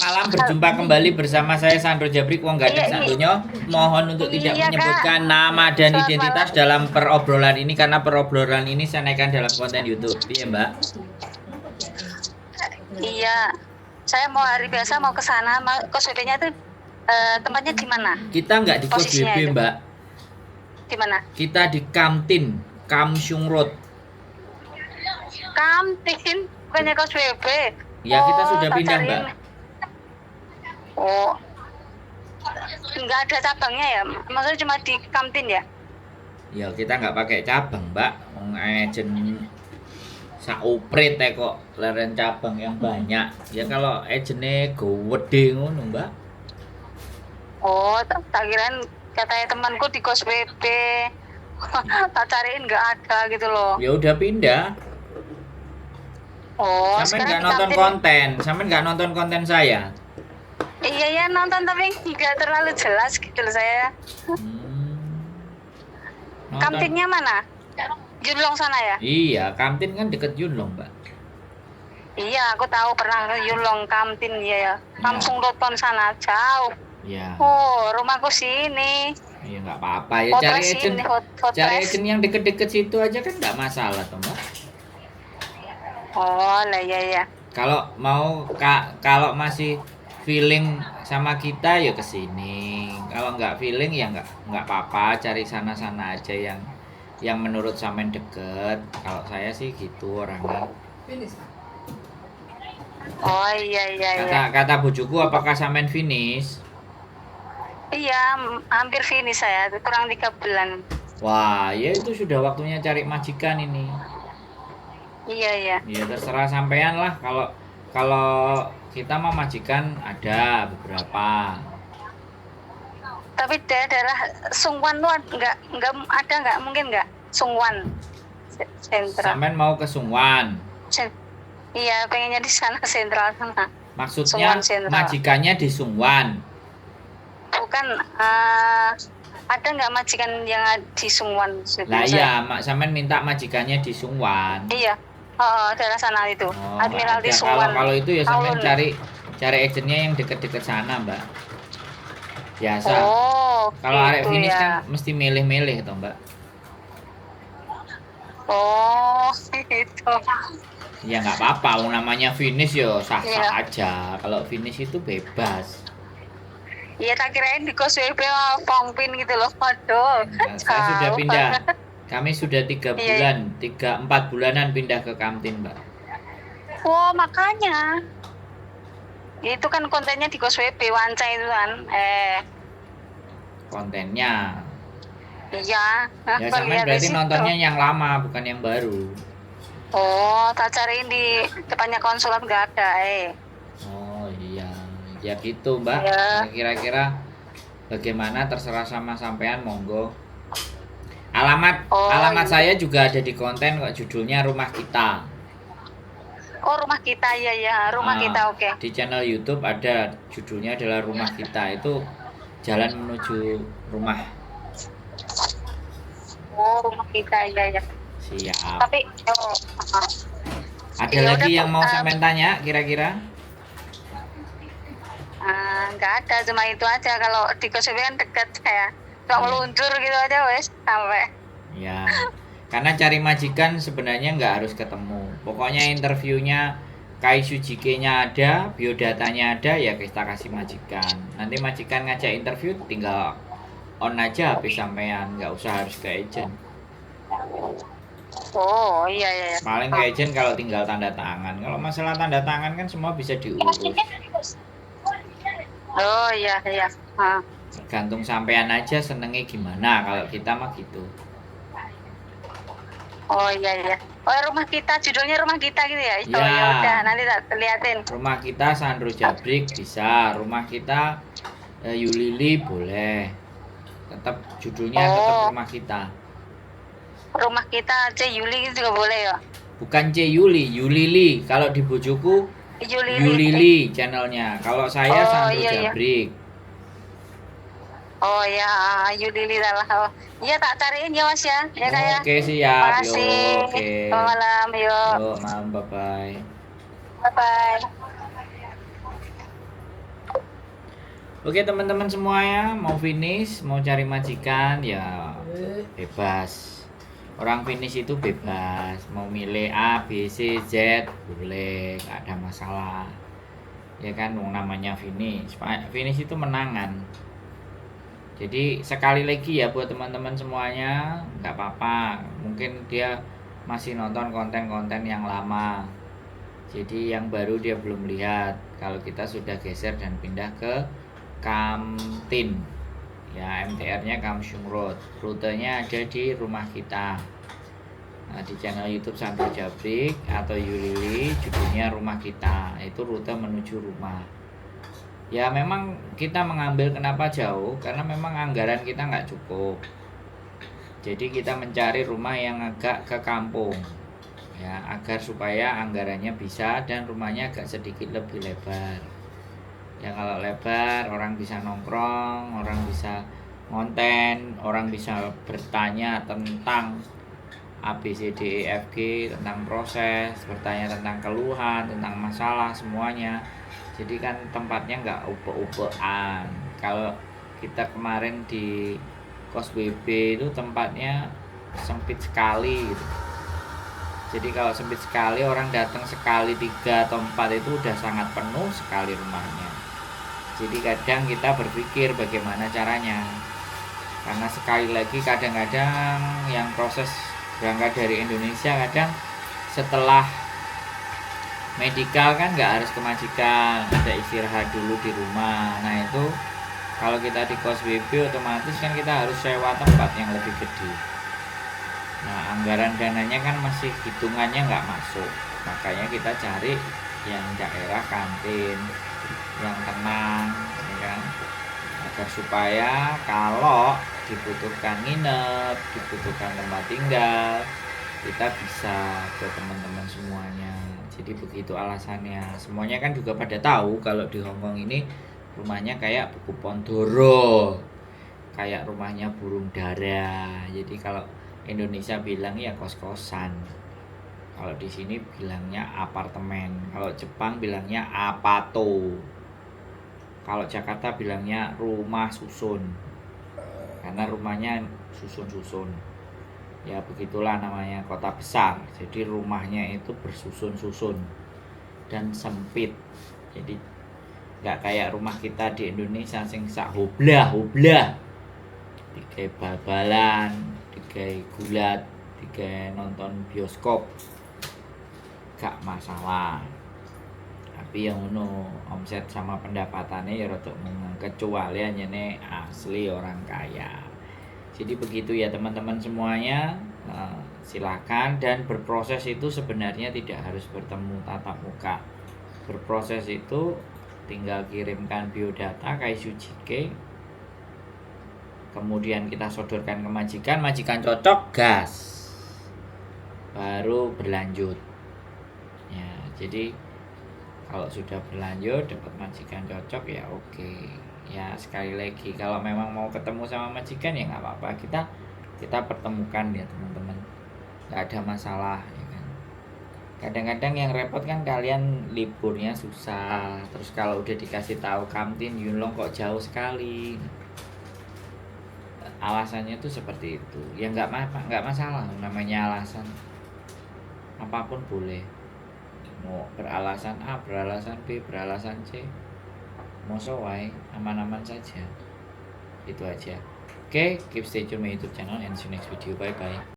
Malam berjumpa kembali bersama saya Sandro Jabrik Wong Gading Sandoyo. Mohon untuk tidak Iya kak, menyebutkan nama dan selamat identitas malam. dalam perobrolan ini karena perobrolan ini saya naikkan dalam konten YouTube. Iya Mbak. Iya, saya mau hari biasa mau ke sana. Kos WP-nya itu tempatnya di mana? Kita nggak di kos Posisinya WB itu Mbak. di mana? Kita di Kamtin, Kamsung Road. Kantin, bukannya kos WP. Ya kita sudah tak pindah cariin. Mbak. Oh, nggak ada cabangnya ya? Maksudnya cuma di kantin ya? Ya kita nggak pakai cabang Mbak. Wong agent sauprit kok leren cabang yang banyak. Ya kalau agentnya gede ngono Mbak. Oh, tak kirain katanya temanku di kos WP. Tak cariin nggak ada gitu loh. Ya udah pindah. Oh, Sampean sekarang nggak di nonton kantin. konten, sampean nggak nonton konten saya. Iya ya nonton tapi nggak terlalu jelas gitu loh saya. Hmm, nonton. Kantinnya mana? Junlong sana ya? Iya, kantin kan deket Yunlong, Mbak. Iya, aku tahu pernah ke Yulong kantin ya. Langsung Roton sana jauh. Ya, Oh, rumahku sini. ya nggak apa-apa ya. Cari Hotres agent, ini, cari hotres. agent yang deket-deket situ aja kan nggak masalah, toh, Mbak. Oh, lah ya ya. Kalau mau kalau masih feeling sama kita ya ke sini. Kalau nggak feeling ya nggak apa-apa. Cari sana-sana aja yang menurut sampean deket. Kalau saya sih gitu orangnya. Oh iya iya iya. Kata bujuku apakah sampean finish? Iya, hampir finish saya. Kurang 3 bulan. Wah, ya itu sudah waktunya cari majikan ini. Iya iya. Ya terserah sampean lah kalau kalau kita mau majikan ada beberapa. Tapi daerah Sungwan tuh nggak ada nggak mungkin nggak Sungwan sentra. Sampean mau ke Sungwan. Iya, pengennya di sana sentral sana. Maksudnya Sungwan Sentral. majikannya di Sungwan. Bukan ada nggak majikan yang di Sungwan? Lah iya, sampean minta majikannya di Sungwan. Iya, daerah sana itu. Oh, Admiralty ada. Sungwan. Kalau itu ya sampean Taulun. cari agentnya yang deket-deket sana, Mbak. Biasa. Oh, Kalau arek gitu finish ya. kan mesti milih-milih toh, Mbak. Oh, itu. Ya nggak apa-apa, namanya finish ya sah-sah Iya. aja. Kalau finish itu bebas. Iya, tak kirain di kos WP Pompin gitu loh. Waduh, Nah, saya sudah jauh pindah. banget. Kami sudah 3 Iya. bulan, 4 bulanan pindah ke Kamtin, Mbak. Oh, makanya. Itu kan kontennya di kos WP Wanca itu kan. Kontennya. Iya. Ya sampean Lihat di berarti situ. nontonnya yang lama, bukan yang baru. Oh, tak cariin di depannya konsulat nggak ada. Oh iya, ya gitu Mbak. Iya. Kira-kira bagaimana terserah sama sampean, monggo. Alamat Iya. saya juga ada di konten kok, judulnya Rumah Kita. Oh, rumah kita ya ya, rumah Ah, kita oke. Di channel YouTube ada judulnya adalah Rumah Kita. Itu jalan menuju rumah. Oh, rumah kita ya ya. Siap. Tapi Ada ya lagi udah, yang mau sampean tanya kira-kira? nggak ada, cuma itu aja. Kalau di Kosovo kan dekat saya, cuma meluncur gitu aja wes sampai. Ya, karena cari majikan sebenarnya nggak harus ketemu. Pokoknya interviewnya Kaisujike-nya ada, biodatanya ada, ya kita kasih majikan. Nanti majikan ngajak interview, tinggal on aja HP sampean, nggak usah harus ke agent. Oh iya iya. Iya. Paling ke agent kalau tinggal tanda tangan. Kalau masalah tanda tangan kan semua bisa diurus. Oh iya iya. Tergantung sampean aja senengnya gimana. Kalau kita mah gitu. Oh iya iya. Oh rumah kita, judulnya rumah kita gitu ya? Oh Ya. ya udah, nanti tak liatin. Rumah kita Sandro Jabrik bisa, rumah kita Yulili boleh. Tetap judulnya tetap rumah kita. Rumah kita C Yuli gitu juga boleh ya? Bukan C Yuli, Yulili. Kalau di bojoku Yulili channelnya. Kalau saya Sandro iya. Jabrik. Oh ya, Yulili lah. Iya tak cariin ya Mas ya. Ya kayak. Oke siap. Makasih. Yo, oke. Selamat malam, yuk. Yo, malam, bye bye. Bye bye. Oke teman-teman semuanya, mau finish, mau cari majikan ya bebas. Orang finish itu bebas, mau milih A, B, C, Z boleh, nggak ada masalah. Ya kan, namanya finish. Finish itu menangan. Jadi sekali lagi ya buat teman-teman semuanya, nggak apa-apa. Mungkin dia masih nonton konten-konten yang lama. Jadi yang baru dia belum lihat. Kalau kita sudah geser dan pindah ke Kamtin, ya MTR-nya Kamsung Road, rutenya ada di rumah kita. Nah, di channel YouTube Sandro Jabrik atau Yulili, judulnya Rumah Kita, itu rute menuju rumah. Ya memang kita mengambil kenapa jauh, karena memang anggaran kita nggak cukup. Jadi kita mencari rumah yang agak ke kampung, ya agar supaya anggarannya bisa dan rumahnya agak sedikit lebih lebar. Ya kalau lebar orang bisa nongkrong, orang bisa ngonten, orang bisa bertanya tentang A, B, C, D, E, F, G, tentang proses, bertanya tentang keluhan, tentang masalah semuanya. Jadi kan tempatnya nggak upe-upean. Kalau kita kemarin di kos BB itu tempatnya sempit sekali gitu. Jadi kalau sempit sekali, orang datang sekali 3 atau 4 itu udah sangat penuh sekali rumahnya. Jadi kadang kita berpikir bagaimana caranya. Karena sekali lagi kadang-kadang yang proses berangkat dari Indonesia, kadang setelah medikal kan nggak harus ke majikan, ada istirahat dulu di rumah. Nah itu kalau kita di kos BB otomatis kan kita harus sewa tempat yang lebih gede. Nah anggaran dananya kan masih hitungannya nggak masuk. Makanya kita cari yang daerah kantin, yang tenang, ya kan? Agar supaya kalau dibutuhkan nginep, dibutuhkan tempat tinggal, kita bisa ke teman-teman semuanya. Jadi begitu alasannya. Semuanya kan juga pada tahu kalau di Hongkong ini rumahnya kayak buku Pondoro, kayak rumahnya burung dara. Jadi kalau Indonesia bilang ya kos-kosan, kalau di sini bilangnya apartemen, kalau Jepang bilangnya apato, kalau Jakarta bilangnya rumah susun, karena rumahnya susun-susun. Ya begitulah namanya kota besar. Jadi rumahnya itu bersusun-susun dan sempit. Jadi nggak kayak rumah kita di Indonesia sing sak hoblah-hoblah, digawe bal-balan, digawe gulat, digawe nonton bioskop, gak masalah. Tapi yang ngono omset sama pendapatannya ya rada kecuali nih asli orang kaya. Jadi begitu ya teman-teman semuanya, silakan. Dan berproses itu sebenarnya tidak harus bertemu tatap muka. Berproses itu tinggal kirimkan biodata Kaisujike, kemudian kita sodorkan ke majikan, majikan cocok gas, baru berlanjut. Ya, jadi kalau sudah berlanjut dapat majikan cocok ya oke. Ya sekali lagi kalau memang mau ketemu sama majikan ya nggak apa-apa, kita pertemukan ya teman-teman, nggak ada masalah ya kan. Kadang-kadang yang repot kan kalian liburnya susah, terus kalau udah dikasih tahu Kamtin Yunlong kok jauh sekali, alasannya tuh seperti itu. Ya nggak masalah, namanya alasan apapun boleh. Mau beralasan A, beralasan B, beralasan C, mau wae aman-aman saja. Itu aja. Oke, keep stay tune my YouTube channel and see you next video. Bye bye.